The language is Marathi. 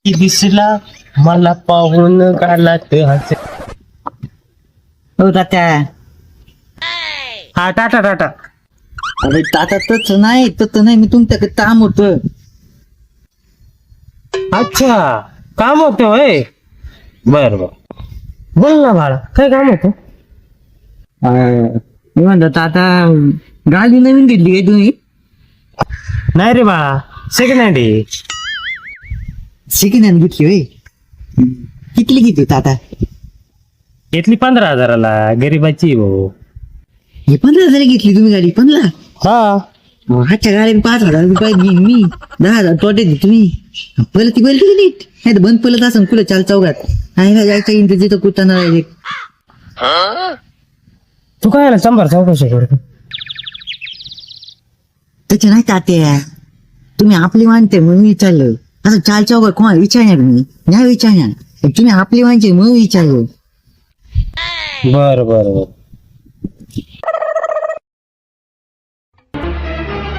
की दिसला मला पाहून गालात हसे. हो तात्या. हा टाटा टाटा. अरे तात्या तच नाही मी तुमच्याकडे काम होत. अच्छा काम होतं होय. बर बर बोल ना बाळा काय काम होतं. मी म्हणतो ताता गाडी नवीन घेतली काय तुम्ही. नाही रे बाळा सेकंड हँड आहे. सेकंड हँड घेतली होय. किती घेतली ताता. घेतली 15,000ला गरीबाची आहे भाऊ. हे 15,000 घेतली तुम्ही गाडी 15. हा आजच्या गाडीने 5,000 रुपये घेईन मी. 10,000 तोटे दे तुम्ही. पहिलं ती बैल नीट नाही तर बंद पडत असं कुठं चाल चौघात आहे ना जायचं इंटर तिथं कुठं राहिले. तू काय शंभर चौकशी करतो. त्याचे नाही तात्या तुम्ही आपली मानते म्हणून विचारलं. असं चाल चौघात कोणाला विचारणार मी नाही विचारणार. तुम्ही आपली मानते म्हणून विचारलं. बर बर बर